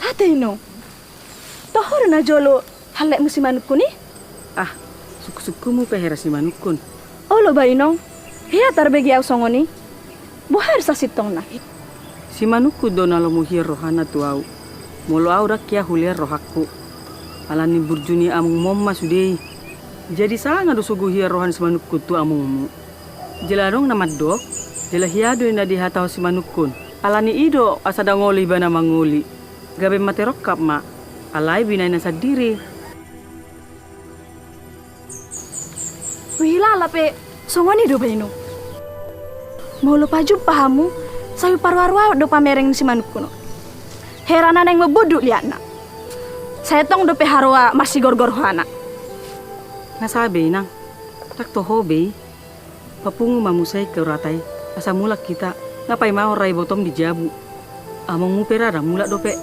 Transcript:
Hateno. Tohor na jolo halek musimanukku ni. Ah, suku-suku mu pehera si manukun. Olo bainong. Hia tarbegi au songoni. Buhar sa sitong na. Si manuku donalo mu hir rohana tu au. Molo au rakia huliar rohakku. Alani burjuni amung momma sudei. Jadi sanga do sugu hir rohan si manukku tu amumu. Jelarong nama dok. Jela hiado ina dihatau si manukun. Alani ido asada ngoli bana mangoli. Gabe materok kap ma. Alai binaina sadiri. Wihila lape songoni do baino. Mau lupa jumpa hamu, sayu parwarwa do pamereng si manukku no. Herana neng mebuduk liat na. Saya tong do pe harwa masih gor-gor hana. Nasabe nang. Tak toho be. Papungu mamusai ke ratai. Asa mulak kita. Ngapai mau rai botong di jabu. Among mu perara mulak dope.